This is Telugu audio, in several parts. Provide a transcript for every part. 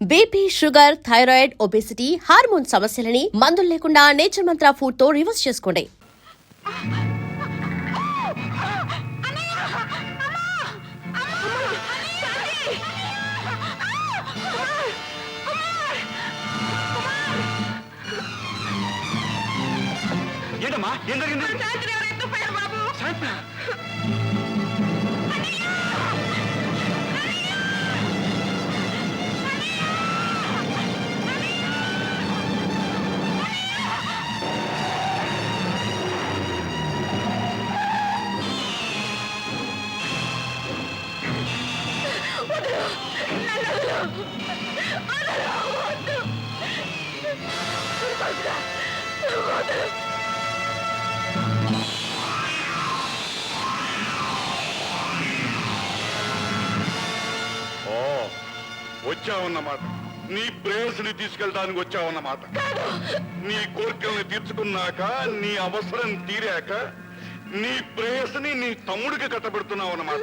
BP, sugar, thyroid, obesity, hormone సమస్యలని మందులు లేకుండా నేచర్ మంత్ర ఫుడ్ తో రివర్స్ చేసుకోండి. ఏంటమ్మా ఏం జరిగింది? వచ్చావన్నమాట. నీ ప్రేయస్ని తీసుకెళ్ళడానికి వచ్చావన్నమాట. నీ కోరికల్ని తీర్చుకున్నాక, నీ అవసరం తీరాక, నీ ప్రేయస్ని నీ తమ్ముడికి కట్టబెడుతున్నావు అన్నమాట.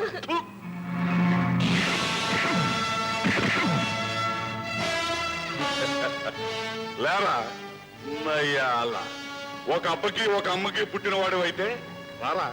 లేరా నయ్యాల, ఒక అబ్బకి ఒక అమ్మకి పుట్టినవాడు అయితే రారా.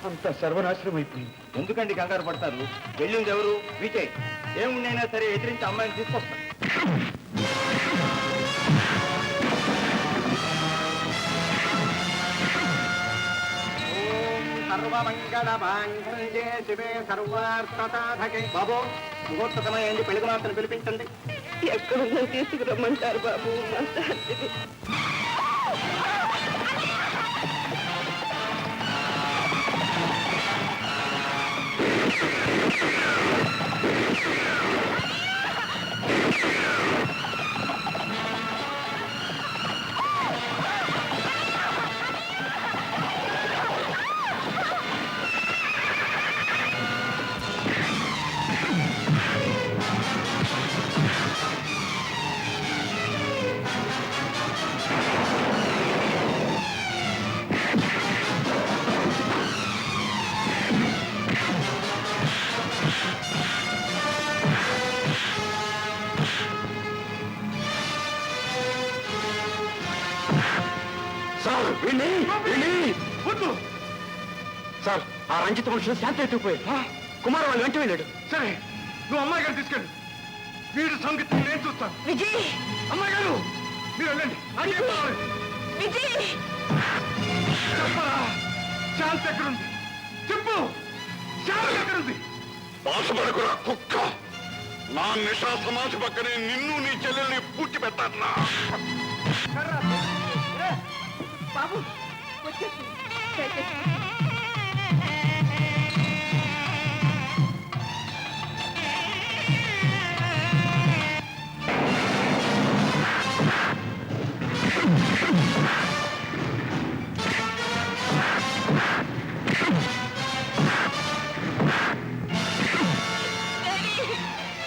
అంత సర్వనాశనం అయిపోయింది. ఎందుకండి కంగారు పడతారు? వెళ్ళింది ఎవరు? విజయ్. ఏముండైనా సరే ఎదిరించి అమ్మాయిని తీసుకొస్తాను. సర్వమంగళమాంగళ్యే శివే సర్వార్థసాధకే. బాబు, ముహూర్త సమయం అయింది, పెళ్లి మాత్రం పిలిపించండి. ఎక్కడున్నా తీసుకురమ్మంటారు బాబు. సార్, ఆ రంజిత మనుషులు శాంతి ఎత్తుకుపోయాడు. కుమార్ వాళ్ళు వెంట వెళ్ళాడు. సరే, నువ్వు అమ్మాయి గారు తీసుకెళ్ళి, వీడి సంగతి నేను చూస్తాను. విజయ్, అమ్మాయి గారు మీరు వెళ్ళండి. నాకేం కావాలి? విజయ్, చెప్పరా, శాంతి ఎక్కడుంది? చెప్పు, శాంతి ఎక్కడుంది? బాధపడకురా కుక్క. నా నిషా సమాధి పక్కనే నిన్ను నీ చెల్లెల్ని పూడ్చి పెట్టాను. బాబు వచ్చేసి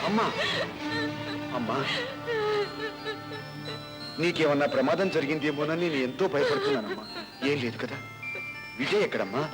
అమ్మా, అమ్మా, నీకేమన్నా ప్రమాదం జరిగిందేమోనని నేను ఎంతో భయపడుతున్నానమ్మా. ఏం లేదు కదా? విజయ్ ఎక్కడమ్మా?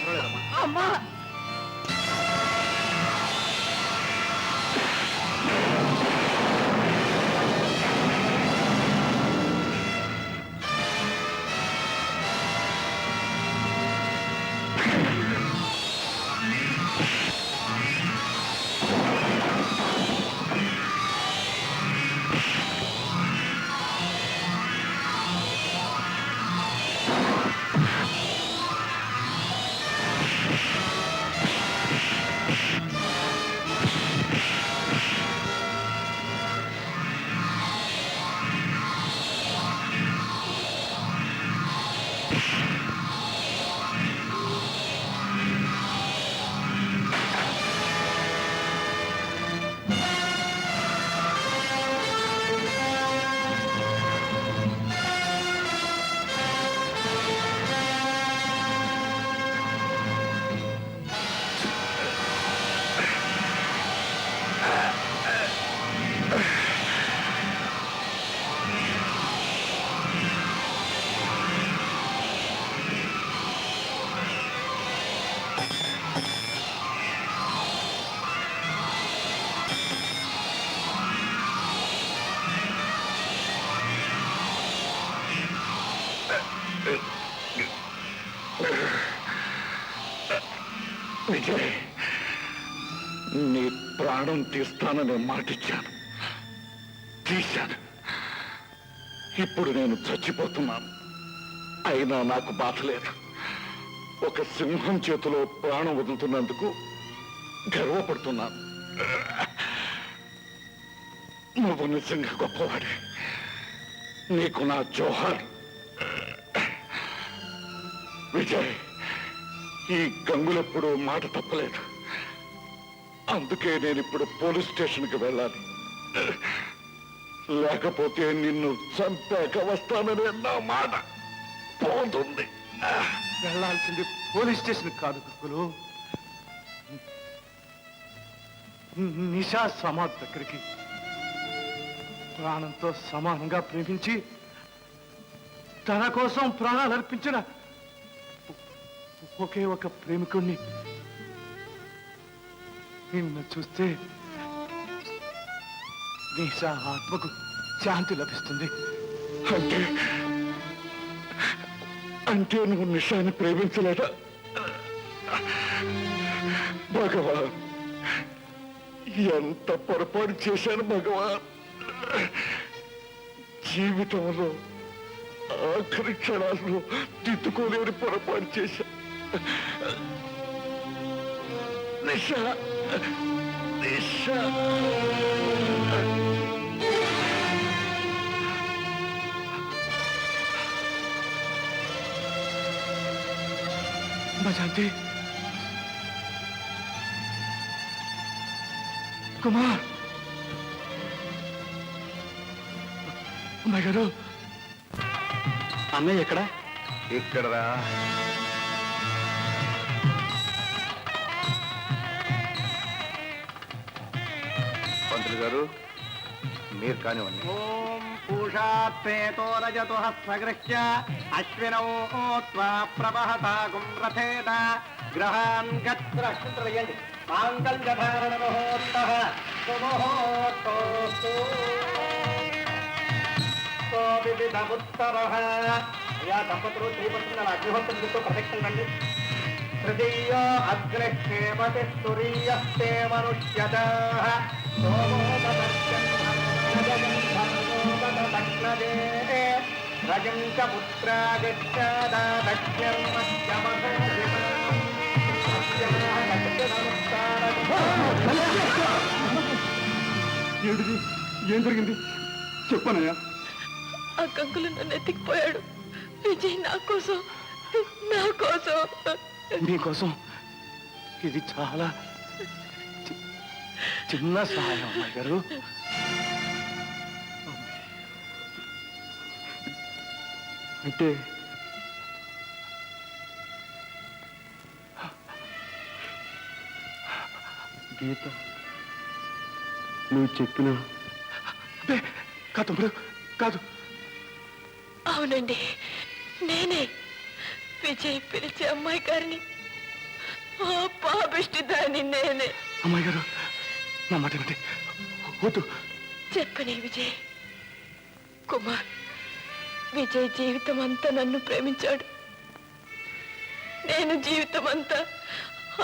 పర్వాలేదమ్మా. అమ్మా విజయ్, నీ ప్రాణం తీస్తానని మాటిచ్చాను, తీశాను. ఇప్పుడు నేను చచ్చిపోతున్నాను. అయినా నాకు బాధ లేదు. ఒక సింహం చేతిలో ప్రాణం వదులుతున్నందుకు గర్వపడుతున్నాను. నువ్వు నిజంగా గొప్పవాడే. నీకు నా జోహార్. విజయ్, ఈ గంగులెప్పుడు మాట తప్పలేదు. అందుకే నేను ఇప్పుడు పోలీస్ స్టేషన్కి వెళ్ళాలి. లేకపోతే నిన్ను చంపాక వస్తానని నా మాట పోతుంది. వెళ్ళాల్సింది పోలీస్ స్టేషన్ కాదు కుక్కులు, నిషా సమాధి దగ్గరికి. ప్రాణంతో సమానంగా ప్రేమించి తన కోసం ప్రాణాలు అర్పించిన ఒకే ఒక ప్రేమికుణ్ణి నిన్ను చూస్తే నిషా ఆత్మకు శాంతి లభిస్తుంది. అంటే అంటే నువ్వు నిషాన్ని ప్రేమించలేదా? భగవాన్, ఎంత పొరపాటు చేశాను భగవాన్. జీవితంలో ఆఖరి క్షణాల్లో దిద్దుకోలేని పొరపాటు చేశా. నిషా, నిషా. భజంతి కుమార్, అమ్మాయి గారు, అన్నయ్య ఎక్కడ? ఇక్కడరా. పంతులు గారు, మీరు కానివ్వండి. ఓం పూషాత్రేతో రజతో హస్తగృహ్య అశ్వినో త్వా ప్రవహతాగుం రథేన గ్రహాన్ గత్రయండి మాంగళ్యధారణ ముహూర్తః సుముహూర్తోస్తు తో వివిధముత్తరః. యా దంపతులు శ్రీపత్రుల అగ్నిహోత్రులతో ప్రదక్షిణ రండి. తృతీయో అగ్రహేమతి తురీయస్తే మనుష్యజాః రజంక ఏంటిది? ఏం జరిగింది చెప్పనయ్యా. ఆ గంగులు నన్ను ఎత్తికిపోయాడు. విజయ్ నా కోసం మీకోసం ఇది చాలా చిన్న సహాయం అమ్మాయి గారు. అంటే గీత నువ్వు చెప్పిన కాదు కాదు. అవునండి, నేనే విజయ్ పిలిచే అమ్మాయి గారిని ఆ పాపిష్టి దాన్ని నేనే. అమ్మాయి గారు నా మాట ఏమిటి వద్దు. చెప్పని విజయ్. కుమార్, విజయ్ జీవితం అంతా నన్ను ప్రేమించాడు. నేను జీవితం అంతా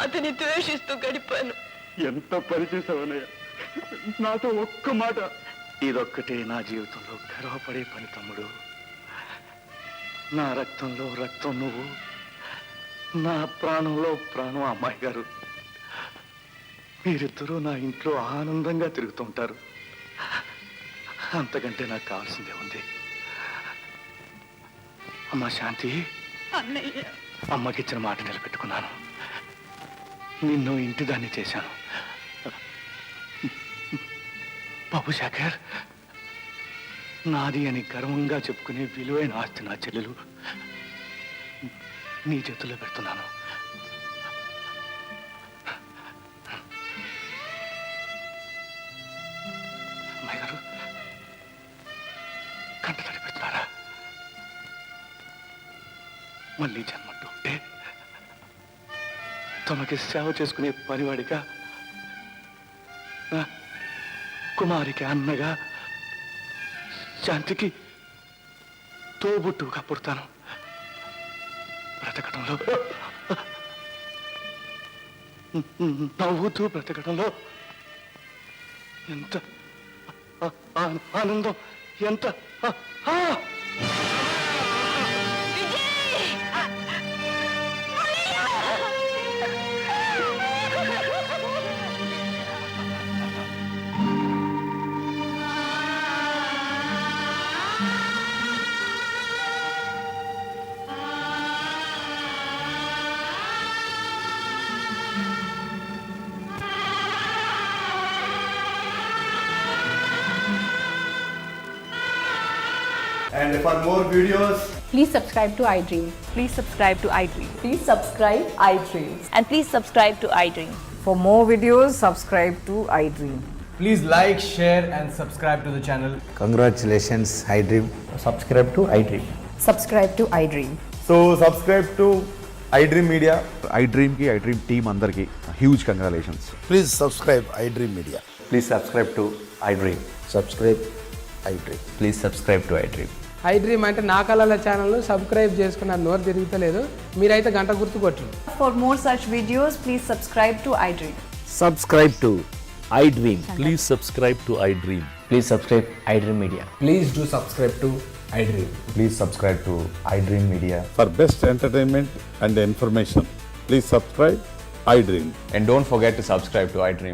అతని ద్వేషిస్తూ గడిపాను. ఎంత పరిచేసావనయ్య నాతో ఒక్క మాట. ఇదొక్కటే నా జీవితంలో గర్వపడే పని తమ్ముడు. నా రక్తంలో రక్తం నువ్వు, నా ప్రాణంలో ప్రాణం అమ్మాయి గారు. మీరిద్దరూ నా ఇంట్లో ఆనందంగా తిరుగుతుంటారు. అంతకంటే నాకు కావాల్సిందే ఉంది. అమ్మా శాంతి, అన్నయ్య, అమ్మకిచ్చిన మాట నిలబెట్టుకున్నాను. నిన్ను ఇంటి దాన్ని చేశాను. బాబు శేఖర్, నాది అని గర్వంగా చెప్పుకునే విలువైన ఆస్తి నా చెల్లెలు నీ చేతుల్లో పెడుతున్నాను. అమ్మాయి గారు కంట తడి పెడుతున్నారా? మళ్ళీ జన్మంటూ ఉంటే తమకి సేవ చేసుకునే పనివాడిగా, నా కుమారికి అన్నగా, శాంతికి తోబుట్టుగా పుడతాను. బ్రతకడంలో నవ్వుతూ బ్రతకడంలో ఎంత ఆనందం, ఎంత And for more videos, Please subscribe to iDream. Please subscribe to iDream. Please subscribe iDream. And please subscribe to iDream. For more videos, subscribe to iDream. please like, share, and subscribe to the channel. Congratulations, iDream. Subscribe to iDream. Subscribe to iDream. So subscribe to iDream Media. iDream team అందరికి huge congratulations. Please subscribe iDream Media. Please subscribe to iDream. Subscribe iDream. Please subscribe to iDream. iDream అంటే నా కళల ఛానల్ సబ్స్క్రైబ్ చేసుకున్న నోరు తిరుగుతలేదు. మీరైతే గంట గుర్తు కొట్టండి. For more such videos, please subscribe to iDream. Subscribe to iDream. Please subscribe to iDream. Please subscribe iDream Media. Please do subscribe to iDream. Please subscribe to iDream Media. For best entertainment and information, please subscribe iDream. And don't forget to subscribe to iDream.